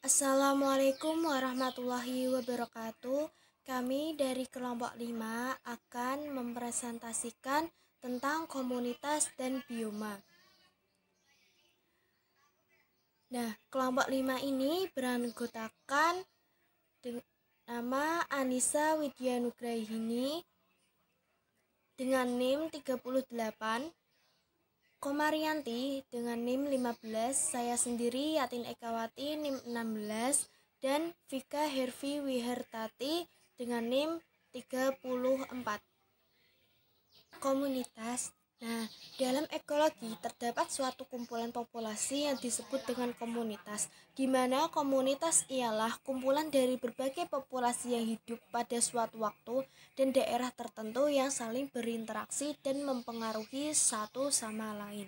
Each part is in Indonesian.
Assalamualaikum warahmatullahi wabarakatuh. Kami dari kelompok 5 akan mempresentasikan tentang komunitas dan bioma. Nah, kelompok 5 ini beranggotakan nama Anissa Widyanugrahini dengan NIM 38, Komarianti dengan NIM 15, saya sendiri Yatin Ekawati NIM 16, dan Vika Hervi Wihertati dengan NIM 34. Komunitas. Nah, dalam ekologi terdapat suatu kumpulan populasi yang disebut dengan komunitas, di mana komunitas ialah kumpulan dari berbagai populasi yang hidup pada suatu waktu dan daerah tertentu yang saling berinteraksi dan mempengaruhi satu sama lain.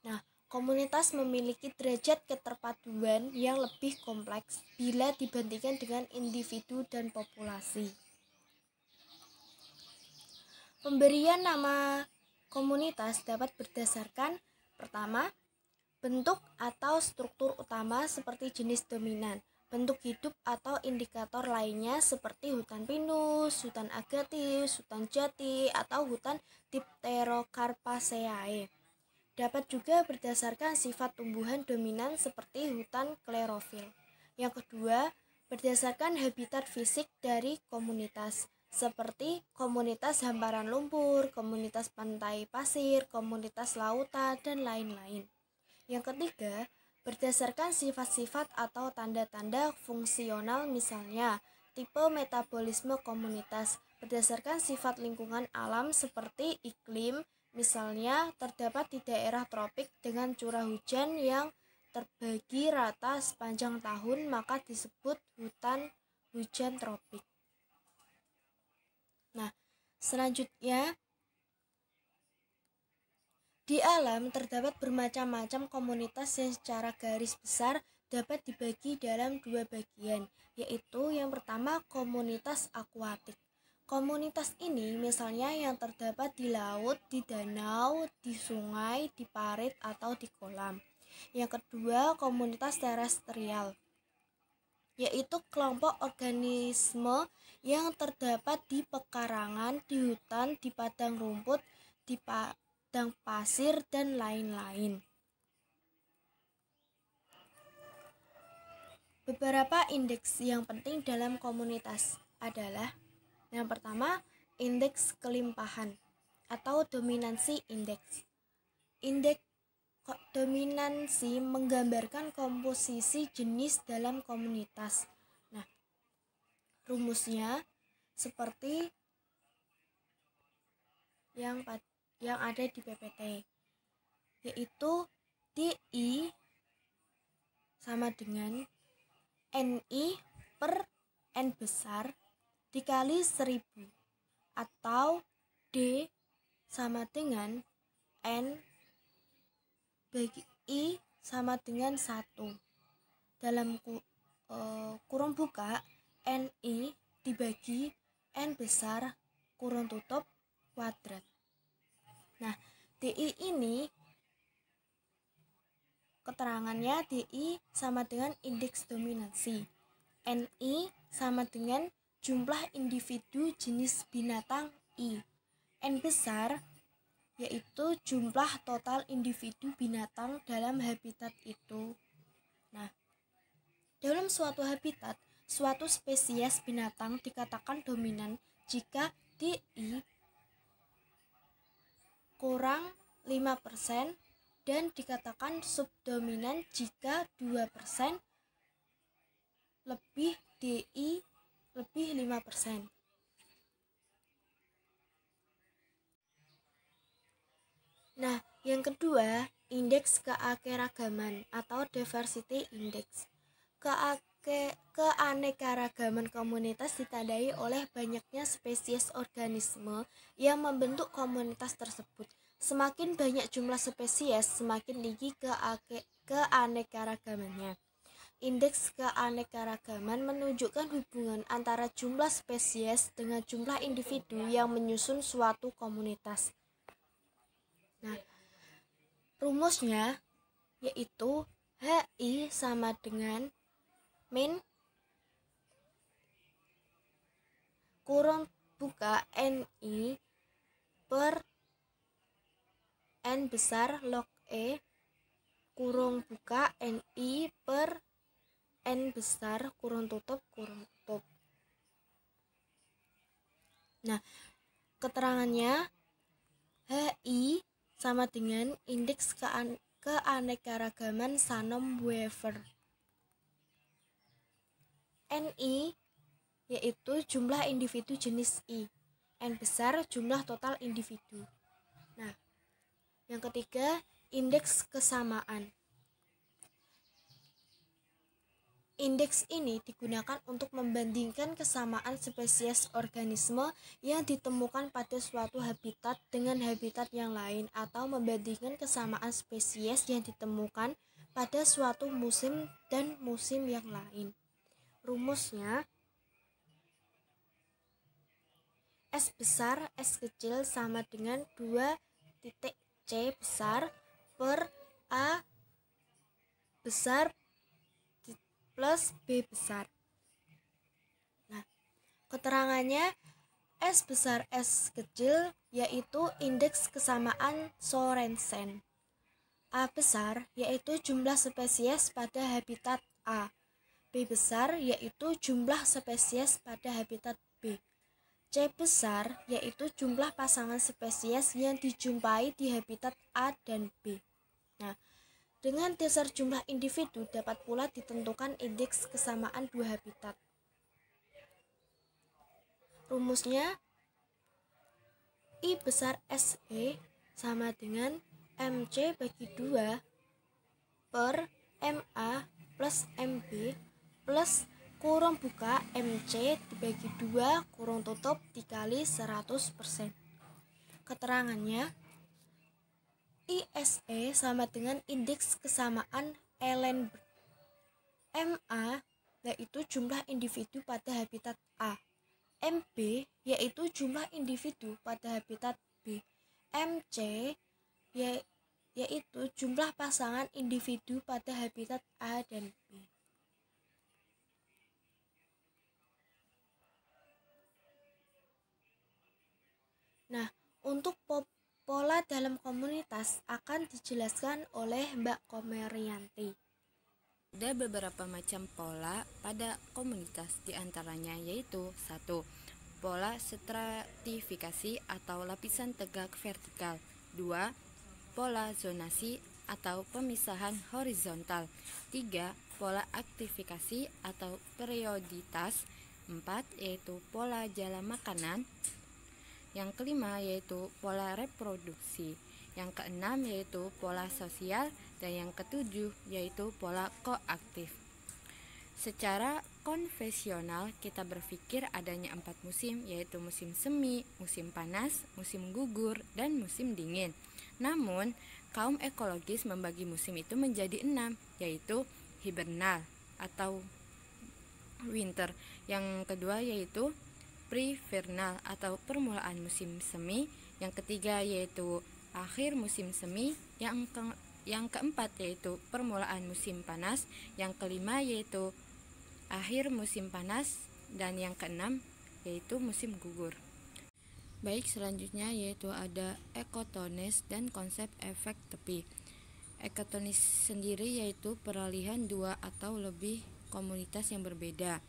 Nah, komunitas memiliki derajat keterpaduan yang lebih kompleks bila dibandingkan dengan individu dan populasi. Pemberian nama komunitas dapat berdasarkan pertama, bentuk atau struktur utama seperti jenis dominan, bentuk hidup atau indikator lainnya seperti hutan pinus, hutan agatis, hutan jati, atau hutan Dipterocarpaceae. Dapat juga berdasarkan sifat tumbuhan dominan seperti hutan klerofil. Yang kedua, berdasarkan habitat fisik dari komunitas, seperti komunitas hamparan lumpur, komunitas pantai pasir, komunitas lautan, dan lain-lain. Yang ketiga, berdasarkan sifat-sifat atau tanda-tanda fungsional, misalnya tipe metabolisme komunitas, berdasarkan sifat lingkungan alam seperti iklim, misalnya terdapat di daerah tropik dengan curah hujan yang terbagi rata sepanjang tahun, maka disebut hutan hujan tropik. Nah, selanjutnya di alam terdapat bermacam-macam komunitas yang secara garis besar dapat dibagi dalam dua bagian, yaitu yang pertama komunitas akuatik. Komunitas ini misalnya yang terdapat di laut, di danau, di sungai, di parit, atau di kolam. Yang kedua komunitas terestrial, yaitu kelompok organisme yang terdapat di pekarangan, di hutan, di padang rumput, di padang pasir, dan lain-lain. Beberapa indeks yang penting dalam komunitas adalah yang pertama, indeks kelimpahan atau dominansi indeks. Indeks dominansi menggambarkan komposisi jenis dalam komunitas. Nah, rumusnya seperti yang ada di PPT, yaitu DI sama dengan NI per N besar dikali 1000, atau D sama dengan N bagi I sama dengan 1. Dalam kurung buka, NI dibagi N besar kurung tutup kuadrat. Nah, DI ini keterangannya DI sama dengan indeks dominansi. NI sama dengan jumlah individu jenis binatang I. N besar yaitu jumlah total individu binatang dalam habitat itu. Nah, dalam suatu habitat, suatu spesies binatang dikatakan dominan jika DI kurang 5% dan dikatakan subdominan jika 2% lebih DI lebih 5%. Nah, yang kedua, indeks keanekaragaman atau diversity index. Keanekaragaman komunitas ditandai oleh banyaknya spesies organisme yang membentuk komunitas tersebut. Semakin banyak jumlah spesies, semakin tinggi keanekaragamannya. Indeks keanekaragaman menunjukkan hubungan antara jumlah spesies dengan jumlah individu yang menyusun suatu komunitas. Nah, rumusnya yaitu HI sama dengan min kurung buka NI per N besar log E kurung buka NI per N besar kurung tutup. Nah, keterangannya HI sama dengan indeks keanekaragaman Shannon-Weaver. NI yaitu jumlah individu jenis I. N besar jumlah total individu. Nah, yang ketiga, indeks kesamaan. Indeks ini digunakan untuk membandingkan kesamaan spesies organisme yang ditemukan pada suatu habitat dengan habitat yang lain atau membandingkan kesamaan spesies yang ditemukan pada suatu musim dan musim yang lain. Rumusnya S besar S kecil sama dengan 2.C besar per A besar plus B besar. Nah, keterangannya S besar S kecil yaitu indeks kesamaan Sorensen. A besar yaitu jumlah spesies pada habitat A. B besar yaitu jumlah spesies pada habitat B. C besar yaitu jumlah pasangan spesies yang dijumpai di habitat A dan B. Nah, dengan dasar jumlah individu dapat pula ditentukan indeks kesamaan dua habitat. Rumusnya I besar SE sama dengan MC bagi 2 per MA plus MB plus kurung buka MC dibagi 2 kurung tutup dikali 100%. Keterangannya ISE sama dengan indeks kesamaan Ehlenberg. MA yaitu jumlah individu pada habitat A. MB yaitu jumlah individu pada habitat B. MC yaitu jumlah pasangan individu pada habitat A dan B. Nah, untuk pola dalam komunitas akan dijelaskan oleh Mbak Komerianti. Ada beberapa macam pola pada komunitas, diantaranya yaitu 1. Pola stratifikasi atau lapisan tegak vertikal. 2. Pola zonasi atau pemisahan horizontal. 3. Pola aktifikasi atau perioditas. 4. Yaitu pola jala makanan. Yang kelima yaitu pola reproduksi. Yang keenam yaitu pola sosial. Dan yang ketujuh yaitu pola koaktif. Secara konvensional kita berpikir adanya 4 musim, yaitu musim semi, musim panas, musim gugur, dan musim dingin. Namun kaum ekologis membagi musim itu menjadi 6, yaitu hibernal atau winter. Yang kedua yaitu prevernal atau permulaan musim semi. Yang ketiga yaitu akhir musim semi. Yang keempat yaitu permulaan musim panas. Yang kelima yaitu akhir musim panas. Dan yang keenam yaitu musim gugur. Baik, selanjutnya yaitu ada ekotonis dan konsep efek tepi. Ekotonis sendiri yaitu peralihan dua atau lebih komunitas yang berbeda.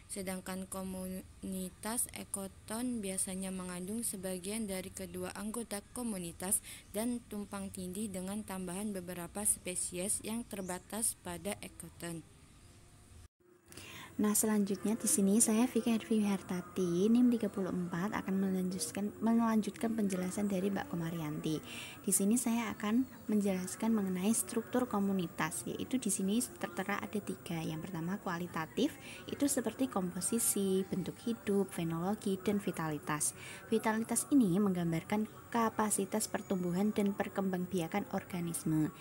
Sedangkan komunitas ekoton biasanya mengandung sebagian dari kedua anggota komunitas dan tumpang tindih dengan tambahan beberapa spesies yang terbatas pada ekoton. Nah, selanjutnya di sini saya Vika Hervi Hartati, NIM 34 akan melanjutkan penjelasan dari Mbak Komarianti. Di sini saya akan menjelaskan mengenai struktur komunitas, yaitu di sini tertera ada 3. Yang pertama kualitatif, itu seperti komposisi, bentuk hidup, fenologi, dan vitalitas. Vitalitas ini menggambarkan kapasitas pertumbuhan dan perkembangbiakan organisme.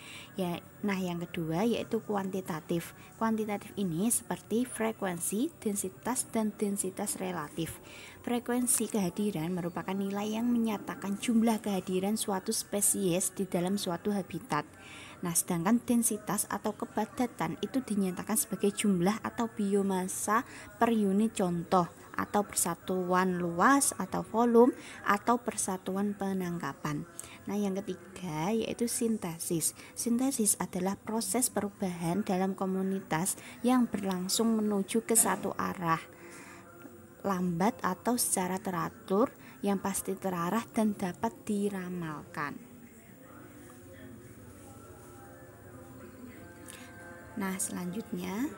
Nah, yang kedua yaitu kuantitatif. Kuantitatif ini seperti frekuensi, densitas, dan densitas relatif. Frekuensi kehadiran merupakan nilai yang menyatakan jumlah kehadiran suatu spesies di dalam suatu habitat. Nah, sedangkan densitas atau kepadatan itu dinyatakan sebagai jumlah atau biomassa per unit contoh atau persatuan luas atau volume atau persatuan penangkapan. Nah, yang ketiga yaitu sintesis. Sintesis adalah proses perubahan dalam komunitas yang berlangsung menuju ke satu arah, lambat atau secara teratur, yang pasti terarah dan dapat diramalkan. Nah, selanjutnya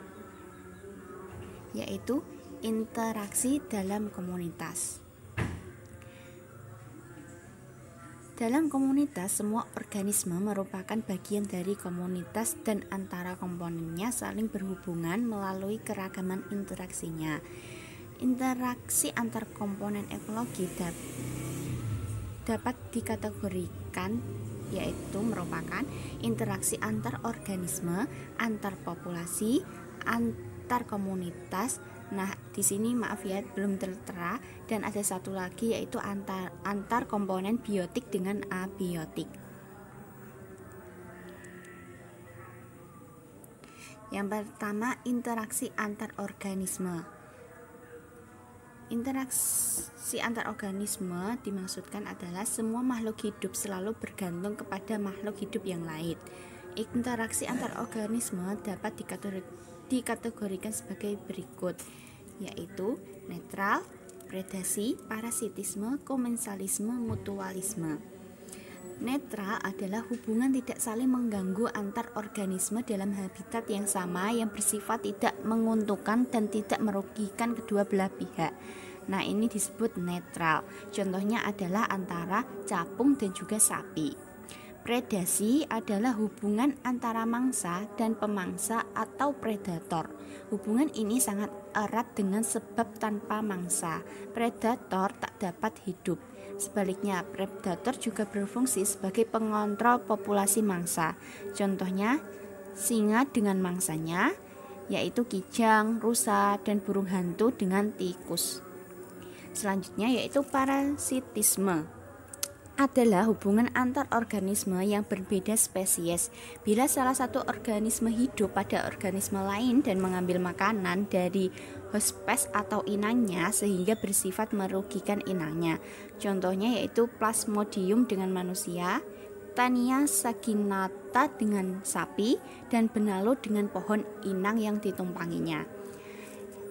yaitu interaksi dalam komunitas. Dalam komunitas, semua organisme merupakan bagian dari komunitas dan antara komponennya saling berhubungan melalui keragaman interaksinya. Interaksi antar komponen ekologi dapat dikategorikan yaitu merupakan interaksi antar organisme, antar populasi, antar komunitas. Nah, di sini maaf ya belum tertera, dan ada satu lagi yaitu antar komponen biotik dengan abiotik. Yang pertama, interaksi antar organisme. Interaksi antar organisme dimaksudkan adalah semua makhluk hidup selalu bergantung kepada makhluk hidup yang lain. Interaksi antar organisme dapat dikategorikan sebagai berikut, yaitu netral, predasi, parasitisme, komensalisme, mutualisme. Netral adalah hubungan tidak saling mengganggu antar organisme dalam habitat yang sama yang bersifat tidak menguntungkan dan tidak merugikan kedua belah pihak. Nah, ini disebut netral. Contohnya adalah antara capung dan juga sapi. Predasi adalah hubungan antara mangsa dan pemangsa atau predator. Hubungan ini sangat erat dengan sebab tanpa mangsa, predator tak dapat hidup. Sebaliknya, predator juga berfungsi sebagai pengontrol populasi mangsa. Contohnya, singa dengan mangsanya, yaitu kijang, rusa, dan burung hantu dengan tikus. Selanjutnya yaitu parasitisme. Adalah hubungan antar organisme yang berbeda spesies. Bila salah satu organisme hidup pada organisme lain dan mengambil makanan dari hospes atau inangnya sehingga bersifat merugikan inangnya. Contohnya yaitu Plasmodium dengan manusia, Tania saginata dengan sapi, dan Benalu dengan pohon inang yang ditumpanginya.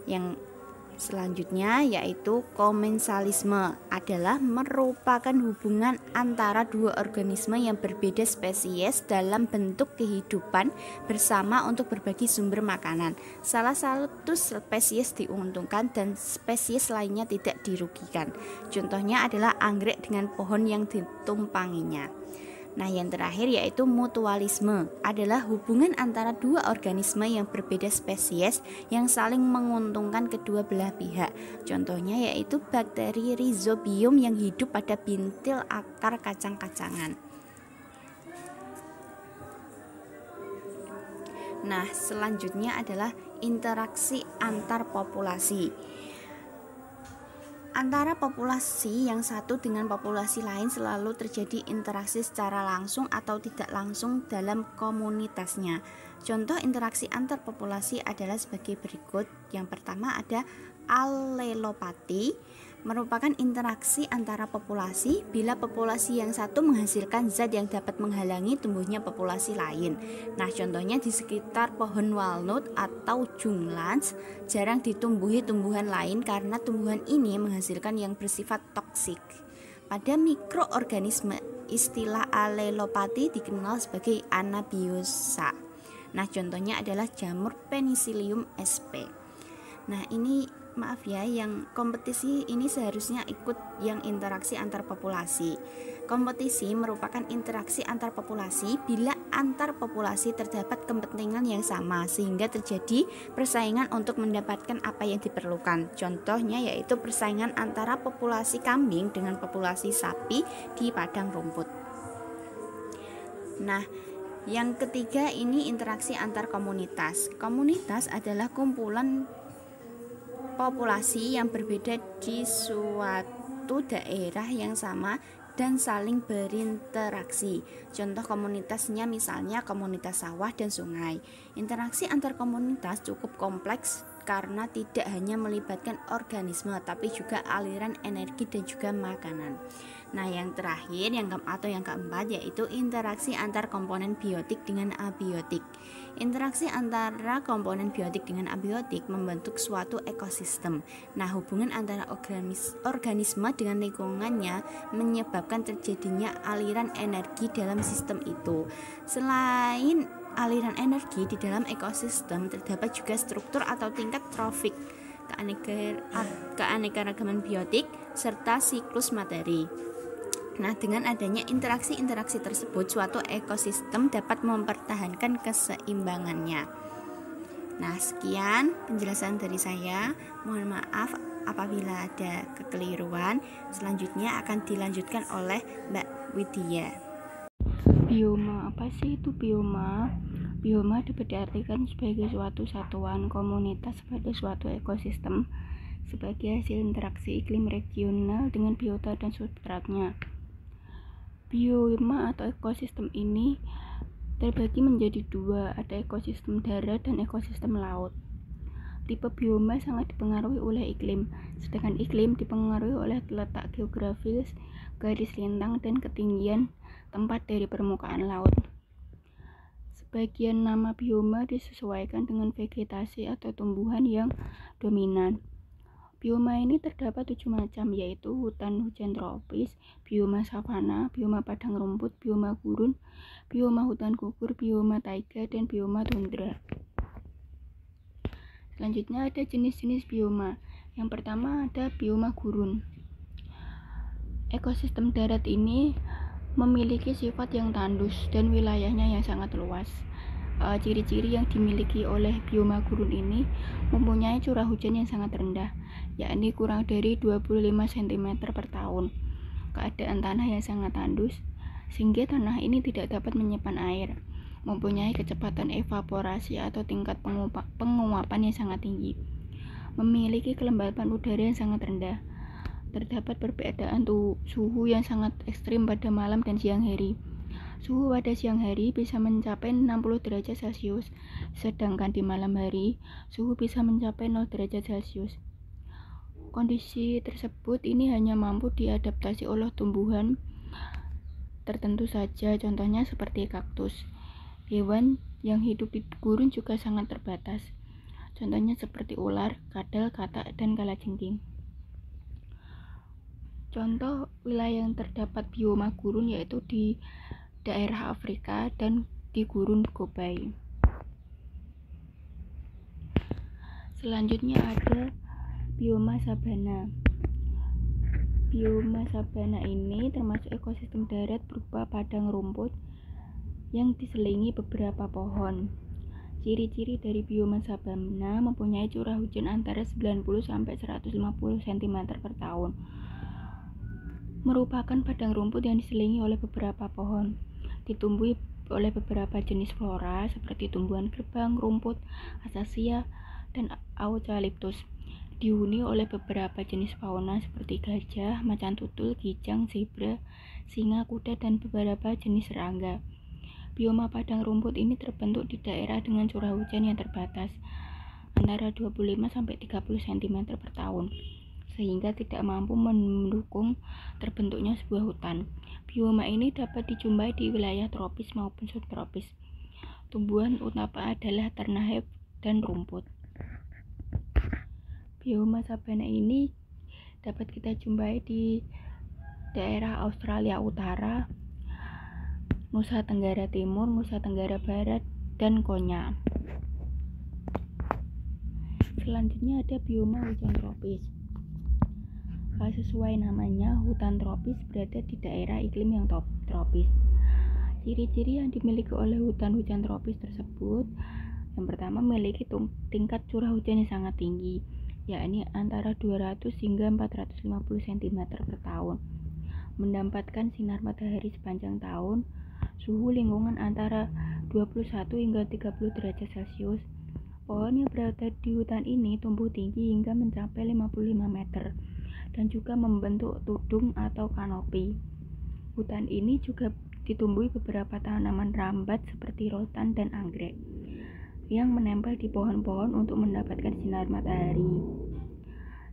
Yang selanjutnya yaitu komensalisme, adalah merupakan hubungan antara dua organisme yang berbeda spesies dalam bentuk kehidupan bersama untuk berbagi sumber makanan. Salah satu spesies diuntungkan dan spesies lainnya tidak dirugikan. Contohnya adalah anggrek dengan pohon yang ditumpanginya. Nah, yang terakhir yaitu mutualisme, adalah hubungan antara dua organisme yang berbeda spesies yang saling menguntungkan kedua belah pihak. Contohnya yaitu bakteri Rhizobium yang hidup pada bintil akar kacang-kacangan. Nah, selanjutnya adalah interaksi antar populasi. Antara populasi yang satu dengan populasi lain selalu terjadi interaksi secara langsung atau tidak langsung dalam komunitasnya. Contoh interaksi antar populasi adalah sebagai berikut. Yang pertama ada allelopati, merupakan interaksi antara populasi bila populasi yang satu menghasilkan zat yang dapat menghalangi tumbuhnya populasi lain. Nah, contohnya di sekitar pohon walnut atau junglands jarang ditumbuhi tumbuhan lain karena tumbuhan ini menghasilkan yang bersifat toksik. Pada mikroorganisme, istilah allelopati dikenal sebagai anabiosa. Nah, contohnya adalah jamur Penicillium sp. Nah, ini maaf ya, yang kompetisi ini seharusnya ikut yang interaksi antar populasi. Kompetisi merupakan interaksi antar populasi bila antar populasi terdapat kepentingan yang sama sehingga terjadi persaingan untuk mendapatkan apa yang diperlukan. Contohnya yaitu persaingan antara populasi kambing dengan populasi sapi di padang rumput. Nah, yang ketiga ini interaksi antar komunitas. Komunitas adalah kumpulan populasi yang berbeda di suatu daerah yang sama dan saling berinteraksi. Contoh komunitasnya misalnya komunitas sawah dan sungai. Interaksi antar komunitas cukup kompleks karena tidak hanya melibatkan organisme tapi juga aliran energi dan juga makanan. Nah, yang terakhir yang keempat yaitu interaksi antar komponen biotik dengan abiotik. Interaksi antara komponen biotik dengan abiotik membentuk suatu ekosistem. Nah, hubungan antara organisme dengan lingkungannya menyebabkan terjadinya aliran energi dalam sistem itu. Selain aliran energi di dalam ekosistem, terdapat juga struktur atau tingkat trofik, keanekaragaman biotik, serta siklus materi. Nah, dengan adanya interaksi-interaksi tersebut, suatu ekosistem dapat mempertahankan keseimbangannya. Nah, sekian penjelasan dari saya. Mohon maaf apabila ada kekeliruan. Selanjutnya akan dilanjutkan oleh Mbak Widya. Bioma, apa sih itu bioma? Bioma dapat diartikan sebagai suatu satuan komunitas pada suatu ekosistem sebagai hasil interaksi iklim regional dengan biota dan substratnya. Bioma atau ekosistem ini terbagi menjadi dua, ada ekosistem darat dan ekosistem laut. Tipe bioma sangat dipengaruhi oleh iklim, sedangkan iklim dipengaruhi oleh letak geografis, garis lintang, dan ketinggian tempat dari permukaan laut. Sebagian nama bioma disesuaikan dengan vegetasi atau tumbuhan yang dominan. Bioma ini terdapat 7 macam, yaitu hutan hujan tropis, bioma savana, bioma padang rumput, bioma gurun, bioma hutan gugur, bioma taiga, dan bioma tundra. Selanjutnya ada jenis-jenis bioma. Yang pertama ada bioma gurun. Ekosistem darat ini memiliki sifat yang tandus dan wilayahnya yang sangat luas. Ciri-ciri yang dimiliki oleh bioma gurun ini mempunyai curah hujan yang sangat rendah, yakni kurang dari 25 cm per tahun. Keadaan tanah yang sangat tandus, sehingga tanah ini tidak dapat menyimpan air, mempunyai kecepatan evaporasi atau tingkat penguapan yang sangat tinggi, memiliki kelembapan udara yang sangat rendah. Terdapat perbedaan suhu yang sangat ekstrim pada malam dan siang hari. Suhu pada siang hari bisa mencapai 60 derajat Celcius, sedangkan di malam hari suhu bisa mencapai 0 derajat Celcius. Kondisi tersebut ini hanya mampu diadaptasi oleh tumbuhan tertentu saja, contohnya seperti kaktus. Hewan yang hidup di gurun juga sangat terbatas, contohnya seperti ular, kadal, katak, dan kalajengking. Contoh wilayah yang terdapat bioma gurun yaitu di daerah Afrika dan di gurun Gobi. Selanjutnya ada bioma sabana. Bioma sabana ini termasuk ekosistem darat berupa padang rumput yang diselingi beberapa pohon. Ciri-ciri dari bioma sabana mempunyai curah hujan antara 90 sampai 150 cm per tahun. Merupakan padang rumput yang diselingi oleh beberapa pohon. Ditumbuhi oleh beberapa jenis flora seperti tumbuhan gerbang, rumput, akasia, dan eucalyptus. Dihuni oleh beberapa jenis fauna seperti gajah, macan tutul, kijang, zebra, singa, kuda, dan beberapa jenis serangga. Bioma padang rumput ini terbentuk di daerah dengan curah hujan yang terbatas, antara 25 sampai 30 cm per tahun, sehingga tidak mampu mendukung terbentuknya sebuah hutan. Bioma ini dapat dijumpai di wilayah tropis maupun subtropis. Tumbuhan utama adalah ternahep dan rumput. Bioma sabana ini dapat kita jumpai di daerah Australia Utara, Nusa Tenggara Timur, Nusa Tenggara Barat, dan Konya. Selanjutnya ada bioma hujan tropis. Sesuai namanya, hutan tropis berada di daerah iklim yang tropis. Ciri-ciri yang dimiliki oleh hutan hujan tropis tersebut, yang pertama memiliki tingkat curah hujan yang sangat tinggi, yakni antara 200 hingga 450 cm per tahun. Mendapatkan sinar matahari sepanjang tahun, suhu lingkungan antara 21 hingga 30 derajat Celcius. Pohon yang berada di hutan ini tumbuh tinggi hingga mencapai 55 meter dan juga membentuk tudung atau kanopi. hutan ini juga ditumbuhi beberapa tanaman rambat seperti rotan dan anggrek yang menempel di pohon-pohon untuk mendapatkan sinar matahari.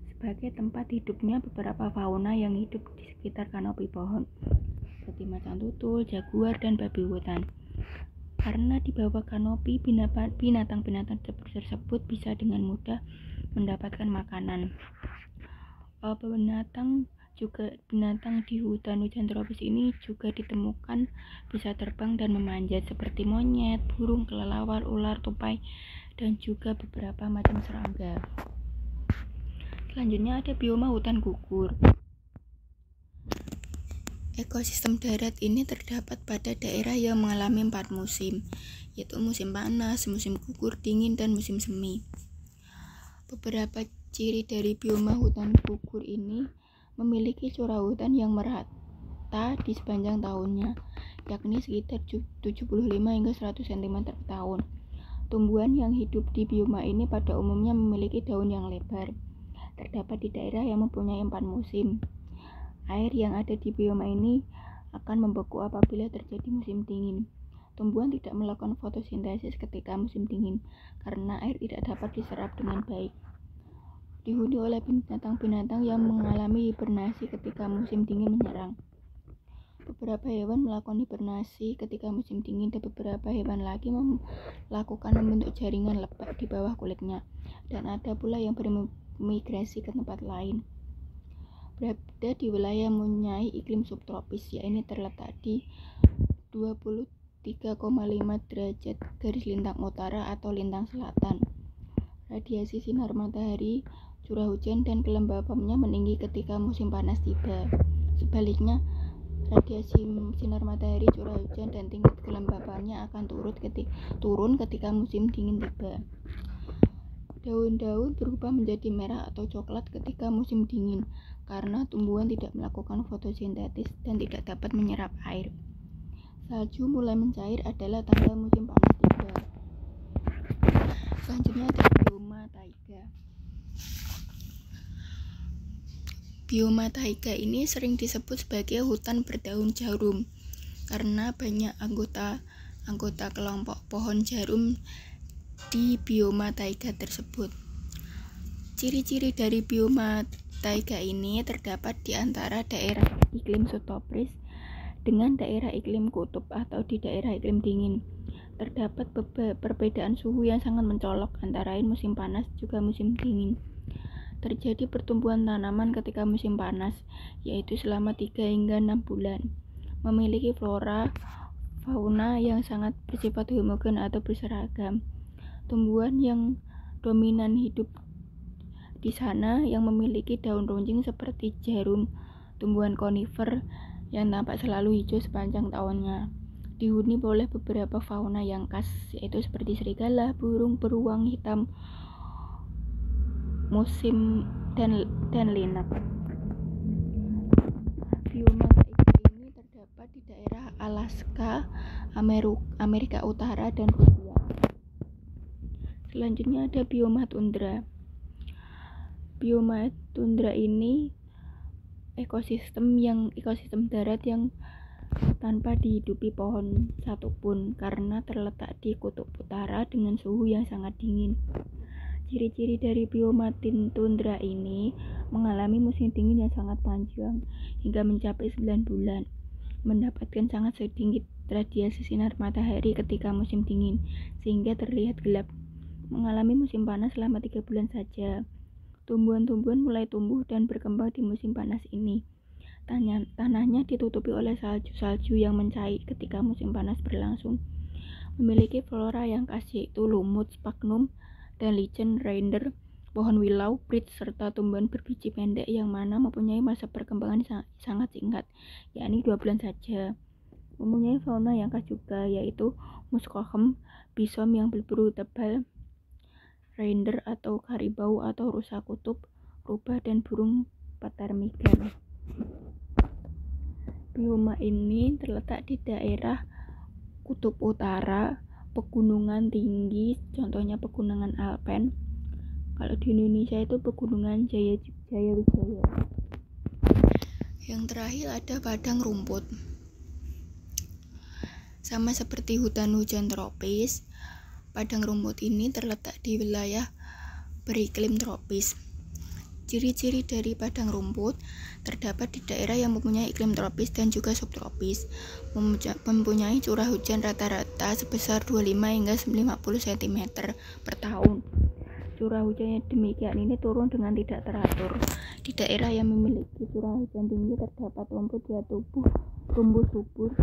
Sebagai tempat hidupnya beberapa fauna yang hidup di sekitar kanopi pohon, seperti macan tutul, jaguar, dan babi hutan. Karena di bawah kanopi, binatang-binatang tersebut bisa dengan mudah mendapatkan makanan. Binatang di hutan hujan tropis ini juga ditemukan bisa terbang dan memanjat seperti monyet, burung, kelelawar, ular, tupai, dan juga beberapa macam serangga. Selanjutnya ada bioma hutan gugur. Ekosistem darat ini terdapat pada daerah yang mengalami 4 musim, yaitu musim panas, musim gugur, dingin, dan musim semi. Beberapa ciri dari bioma hutan gugur ini memiliki curah hujan yang merata di sepanjang tahunnya, yakni sekitar 75 hingga 100 cm per tahun. Tumbuhan yang hidup di bioma ini pada umumnya memiliki daun yang lebar. Terdapat di daerah yang mempunyai 4 musim. Air yang ada di bioma ini akan membeku apabila terjadi musim dingin. Tumbuhan tidak melakukan fotosintesis ketika musim dingin karena air tidak dapat diserap dengan baik. Dihuni oleh binatang-binatang yang mengalami hibernasi ketika musim dingin menyerang. Beberapa hewan melakukan hibernasi ketika musim dingin dan beberapa hewan lagi melakukan membentuk jaringan lebat di bawah kulitnya, dan ada pula yang bermigrasi ke tempat lain. Berada di wilayah mempunyai iklim subtropis, yaitu terletak di 23,5 derajat garis lintang utara atau lintang selatan. Radiasi sinar matahari, curah hujan, dan kelembapannya meninggi ketika musim panas tiba. Sebaliknya, radiasi sinar matahari, curah hujan, dan tingkat kelembapannya akan turun ketika musim dingin tiba. Daun-daun berubah menjadi merah atau coklat ketika musim dingin karena tumbuhan tidak melakukan fotosintesis dan tidak dapat menyerap air. Salju mulai mencair adalah tanda musim panas tiba. Selanjutnya ada bioma taiga. Bioma taiga ini sering disebut sebagai hutan berdaun jarum karena banyak anggota kelompok pohon jarum di bioma taiga tersebut. Ciri-ciri dari bioma taiga ini terdapat di antara daerah iklim subtropis dengan daerah iklim kutub atau di daerah iklim dingin. Terdapat perbedaan suhu yang sangat mencolok antara musim panas juga musim dingin. Terjadi pertumbuhan tanaman ketika musim panas, yaitu selama 3 hingga 6 bulan. Memiliki flora fauna yang sangat bersifat homogen atau berseragam. Tumbuhan yang dominan hidup di sana yang memiliki daun runcing seperti jarum, tumbuhan konifer yang tampak selalu hijau sepanjang tahunnya. Dihuni oleh beberapa fauna yang khas, yaitu seperti serigala, burung, beruang hitam, musim, dan linak. Bioma taiga ini terdapat di daerah Alaska, Amerika Utara, dan Rusia. Selanjutnya ada bioma tundra. Bioma tundra ini ekosistem darat yang tanpa dihidupi pohon satupun karena terletak di kutub utara dengan suhu yang sangat dingin. Ciri-ciri dari bioma tundra ini mengalami musim dingin yang sangat panjang hingga mencapai 9 bulan, mendapatkan sangat sedikit radiasi sinar matahari ketika musim dingin sehingga terlihat gelap, mengalami musim panas selama 3 bulan saja. Tumbuhan-tumbuhan mulai tumbuh dan berkembang di musim panas ini. Tanahnya ditutupi oleh salju-salju yang mencair ketika musim panas berlangsung. Memiliki flora yang khas yaitu lumut, sphagnum, dan lichen, reinder, pohon willow, beech, serta tumbuhan berbiji pendek yang mana mempunyai masa perkembangan sangat singkat, yakni 2 bulan saja. Mempunyai fauna yang khas juga yaitu muskokem, bison yang berbulu tebal, reinder atau karibau atau rusa kutub, rubah, dan burung ptarmigan. Bioma ini terletak di daerah kutub utara, pegunungan tinggi, contohnya pegunungan Alpen. Kalau di Indonesia itu pegunungan Jaya Wijaya. Yang terakhir ada padang rumput. Sama seperti hutan hujan tropis, padang rumput ini terletak di wilayah beriklim tropis. Ciri-ciri dari padang rumput terdapat di daerah yang mempunyai iklim tropis dan juga subtropis, mempunyai curah hujan rata-rata sebesar 25 hingga 50 cm per tahun. Curah hujan yang demikian ini turun dengan tidak teratur. Di daerah yang memiliki curah hujan tinggi terdapat rumput ya tumbuh subur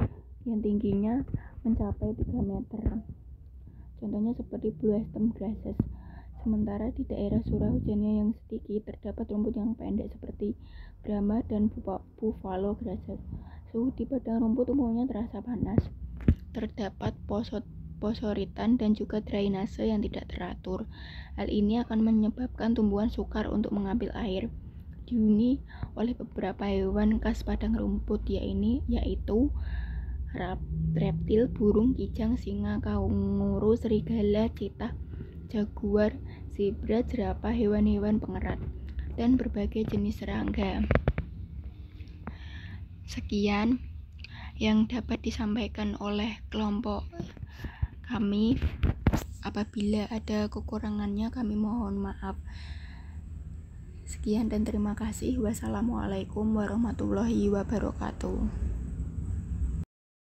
yang tingginya mencapai 3 meter. Contohnya seperti bluestem grasses. Sementara di daerah curah hujannya yang sedikit terdapat rumput yang pendek seperti brahma dan buffalo grasses. Suhu di padang rumput umumnya terasa panas. Terdapat posoritan dan juga drainase yang tidak teratur. Hal ini akan menyebabkan tumbuhan sukar untuk mengambil air. Dihuni oleh beberapa hewan khas padang rumput yaitu reptil, burung, kijang, singa, kanguru, serigala, citah, jaguar, zebra, jerapah, hewan-hewan pengerat, dan berbagai jenis serangga. Sekian yang dapat disampaikan oleh kelompok kami. Apabila ada kekurangannya kami mohon maaf. Sekian dan terima kasih. Wassalamualaikum warahmatullahi wabarakatuh.